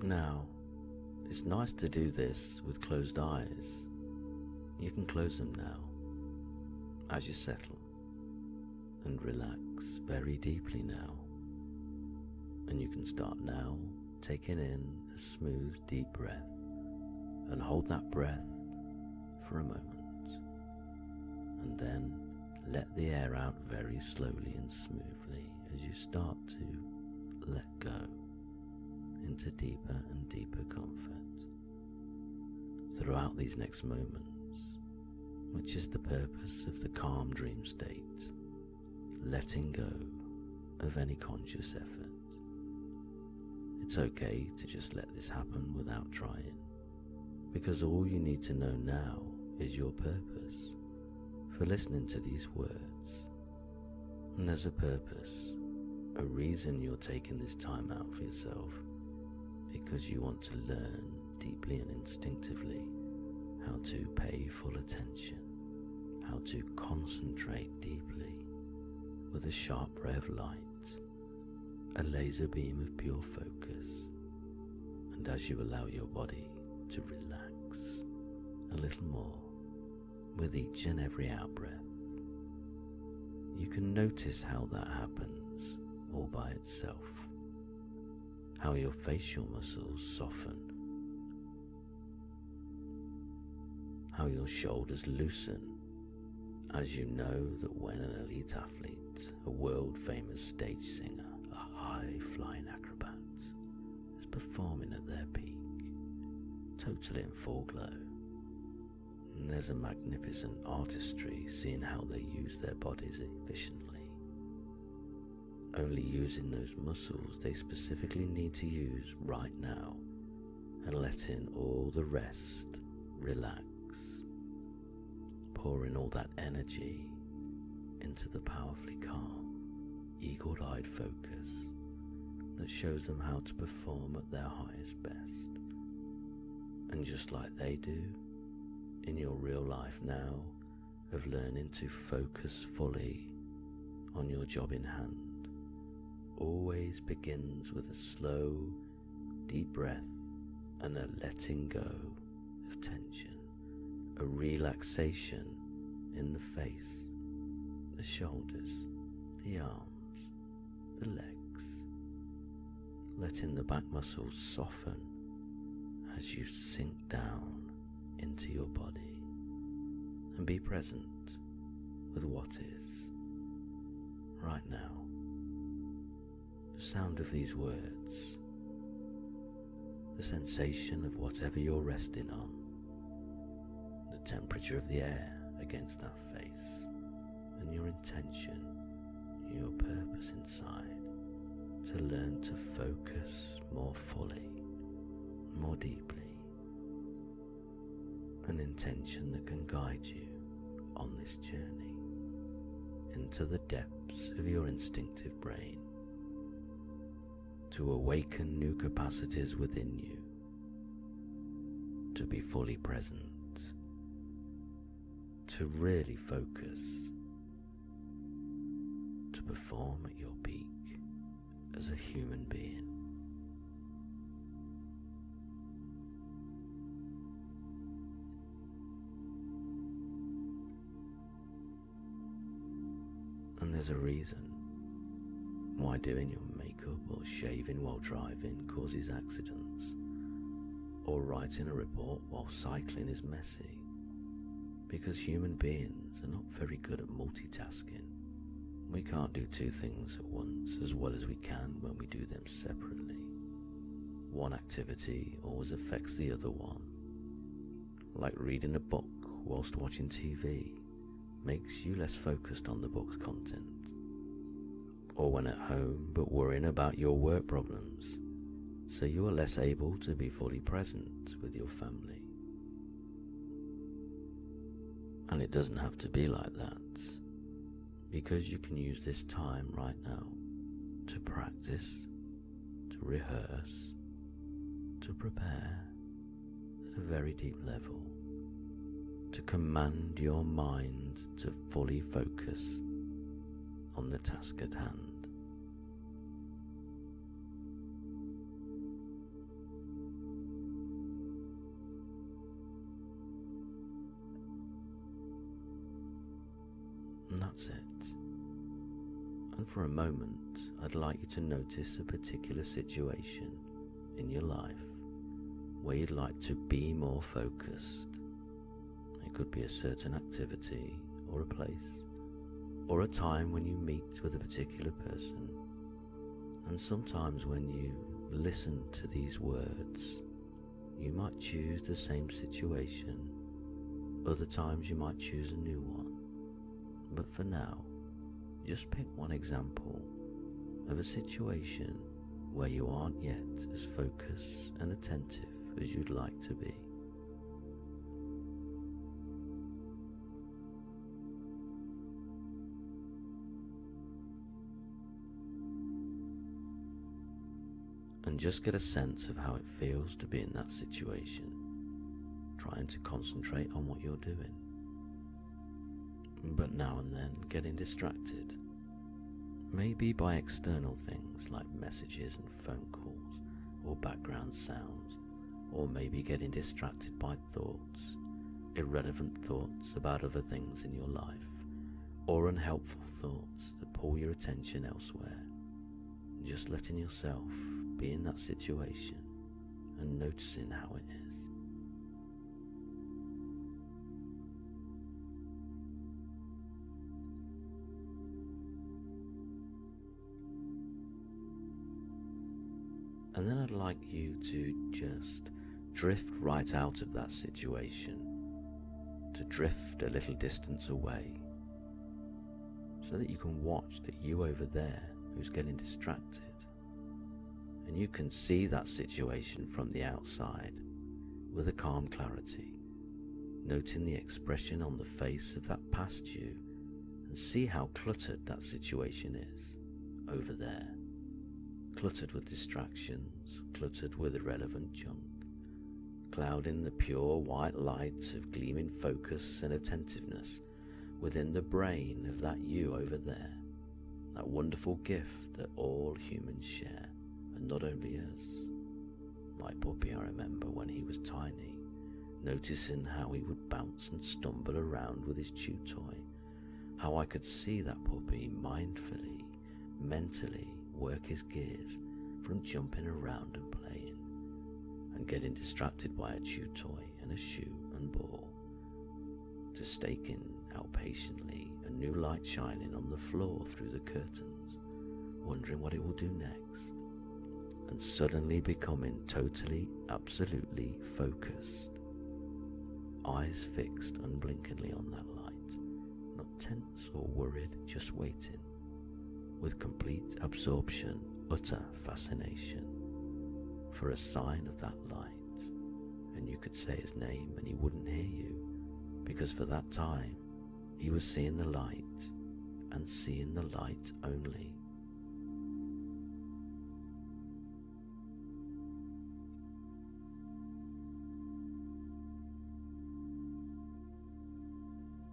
Now, it's nice to do this with closed eyes. You can close them now as you settle and relax very deeply now. And you can start now taking in a smooth, deep breath and hold that breath for a moment. And then let the air out very slowly and smoothly as you start to let go into deeper and deeper comfort throughout these next moments, which is the purpose of the calm dream state, letting go of any conscious effort. It's okay to just let this happen without trying, because all you need to know now is your purpose for listening to these words. And there's a purpose, a reason you're taking this time out for yourself, because you want to learn deeply and instinctively how to pay full attention, how to concentrate deeply with a sharp ray of light, a laser beam of pure focus. And as you allow your body to relax a little more with each and every out-breath, you can notice how that happens all by itself, how your facial muscles soften, how your shoulders loosen as you know that when an elite athlete, a world-famous stage singer, a high-flying acrobat is performing at their peak, totally in full glow, and there's a magnificent artistry seeing how they use their bodies efficiently, only using those muscles they specifically need to use right now, and letting all the rest relax, pouring all that energy into the powerfully calm, eagle-eyed focus that shows them how to perform at their highest best. And just like they do in your real life now of learning to focus fully on your job in hand, always begins with a slow, deep breath and a letting go of tension, a relaxation in the face, the shoulders, the arms, the legs, letting the back muscles soften as you sink down into your body and be present with what is right now. The sound of these words, the sensation of whatever you're resting on, the temperature of the air against that face, and your intention, your purpose inside, to learn to focus more fully, more deeply, an intention that can guide you on this journey into the depths of your instinctive brain, to awaken new capacities within you, to be fully present, to really focus, to perform at your peak as a human being. And there's a reason why doing your makeup or shaving while driving causes accidents, or writing a report while cycling is messy, because human beings are not very good at multitasking. We can't do two things at once as well as we can when we do them separately. One activity always affects the other one. Like reading a book whilst watching TV makes you less focused on the book's content. Or when at home but worrying about your work problems, so you are less able to be fully present with your family. And it doesn't have to be like that, because you can use this time right now to practice, to rehearse, to prepare at a very deep level, to command your mind to fully focus on the task at hand. that's it. And for a moment, I'd like you to notice a particular situation in your life where you'd like to be more focused. It could be a certain activity or a place, or a time when you meet with a particular person. And sometimes when you listen to these words, you might choose the same situation. Other times you might choose a new one. But for now, just pick one example of a situation where you aren't yet as focused and attentive as you'd like to be. And just get a sense of how it feels to be in that situation, trying to concentrate on what you're doing. But now and then getting distracted, maybe by external things like messages and phone calls or background sounds, or maybe getting distracted by thoughts, irrelevant thoughts about other things in your life, or unhelpful thoughts that pull your attention elsewhere. Just letting yourself be in that situation and noticing how it is. And then I'd like you to just drift right out of that situation, to drift a little distance away, so that you can watch that you over there who's getting distracted, and you can see that situation from the outside with a calm clarity, noting the expression on the face of that past you, and see how cluttered that situation is over there. Cluttered with distractions, cluttered with irrelevant junk, clouding the pure white light of gleaming focus and attentiveness within the brain of that you over there, that wonderful gift that all humans share, and not only us. My puppy, I remember when he was tiny, noticing how he would bounce and stumble around with his chew toy, how I could see that puppy mindfully, mentally work his gears from jumping around and playing, and getting distracted by a chew toy and a shoe and ball, to staking out patiently a new light shining on the floor through the curtains, wondering what it will do next, and suddenly becoming totally, absolutely focused, eyes fixed unblinkingly on that light, not tense or worried, just waiting, with complete absorption, utter fascination, for a sign of that light. And you could say his name and he wouldn't hear you, because for that time he was seeing the light, and seeing the light only.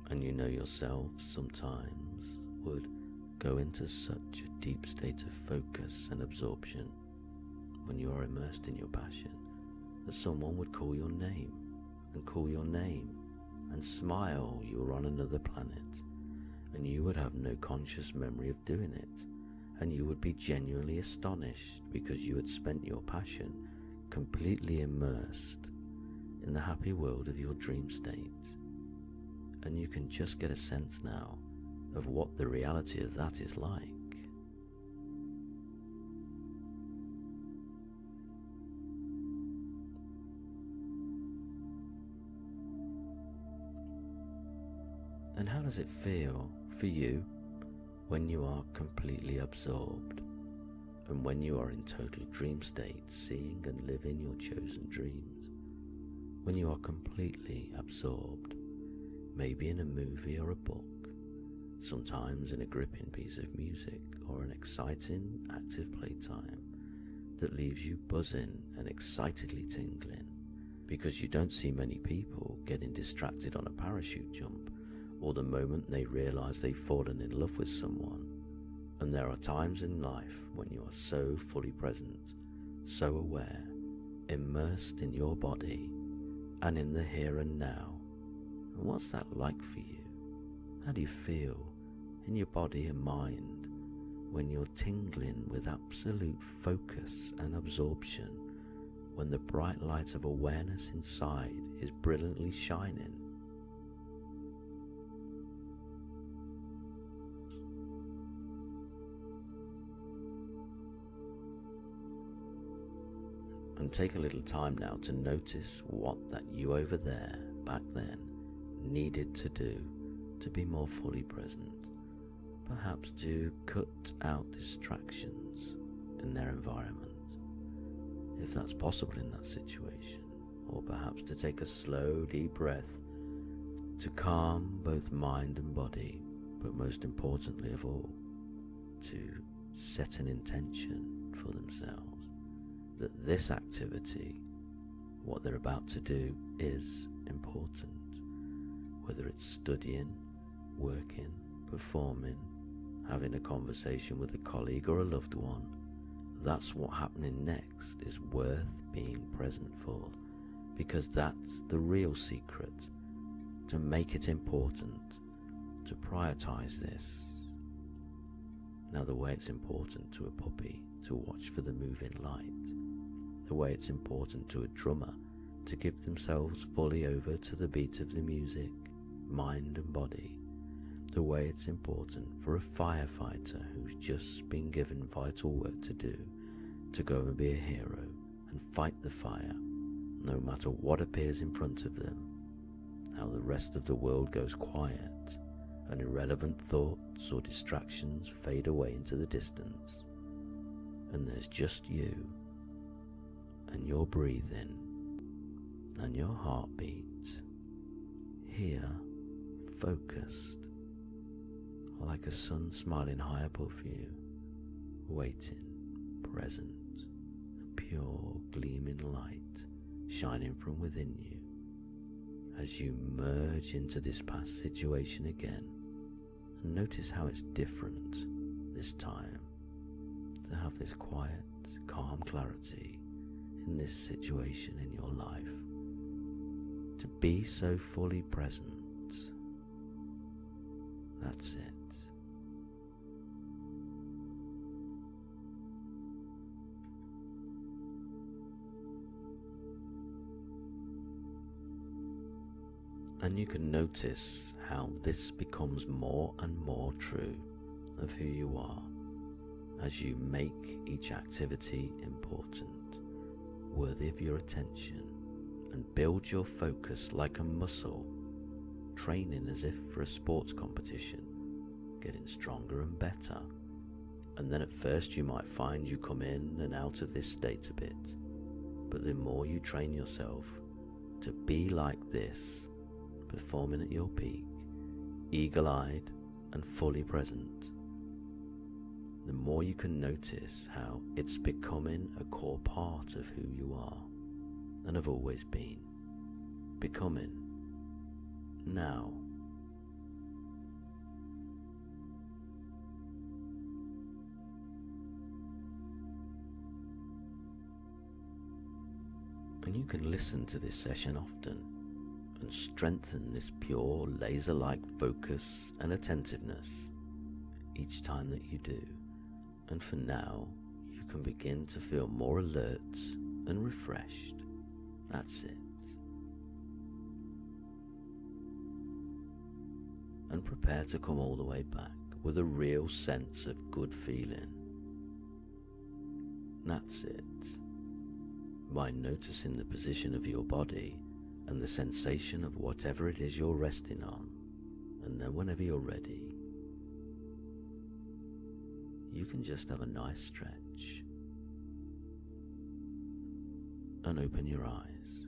And you know yourself sometimes would go into such a deep state of focus and absorption when you are immersed in your passion that someone would call your name, and call your name, and smile you were on another planet, and you would have no conscious memory of doing it, and you would be genuinely astonished because you had spent your passion completely immersed in the happy world of your dream state. And you can just get a sense now of what the reality of that is like. And how does it feel for you when you are completely absorbed, and when you are in total dream state, seeing and living your chosen dreams? When you are completely absorbed, maybe in a movie or a book, sometimes in a gripping piece of music or an exciting, active playtime that leaves you buzzing and excitedly tingling, because you don't see many people getting distracted on a parachute jump, or the moment they realize they've fallen in love with someone. And there are times in life when you are so fully present, so aware, immersed in your body and in the here and now. And what's that like for you? How do you feel in your body and mind when you're tingling with absolute focus and absorption, when the bright light of awareness inside is brilliantly shining. And take a little time now to notice what that you over there back then needed to do to be more fully present. Perhaps to cut out distractions in their environment, if that's possible in that situation, or perhaps to take a slow, deep breath to calm both mind and body, but most importantly of all, to set an intention for themselves that this activity, what they're about to do, is important. Whether it's studying, working, performing, having a conversation with a colleague or a loved one, that's what happening next is worth being present for, because that's the real secret to make it important, to prioritize this. Now, the way it's important to a puppy to watch for the moving light, the way it's important to a drummer to give themselves fully over to the beat of the music, mind and body, the way it's important for a firefighter who's just been given vital work to do, to go and be a hero and fight the fire, no matter what appears in front of them, how the rest of the world goes quiet and irrelevant thoughts or distractions fade away into the distance, and there's just you and your breathing and your heartbeat here, focused like a sun smiling high above you, waiting, present, a pure gleaming light shining from within you as you merge into this past situation again. And notice how it's different this time, to have this quiet, calm clarity in this situation in your life, to be so fully present. That's it. And you can notice how this becomes more and more true of who you are as you make each activity important, worthy of your attention, and build your focus like a muscle, training as if for a sports competition, getting stronger and better. And then at first you might find you come in and out of this state a bit, but the more you train yourself to be like this, performing at your peak, eagle-eyed and fully present, the more you can notice how it's becoming a core part of who you are and have always been, becoming now. And you can listen to this session often and strengthen this pure laser-like focus and attentiveness each time that you do. And for now, you can begin to feel more alert and refreshed. That's it. And prepare to come all the way back with a real sense of good feeling. That's it. By noticing the position of your body and the sensation of whatever it is you're resting on, and then whenever you're ready, you can just have a nice stretch and open your eyes.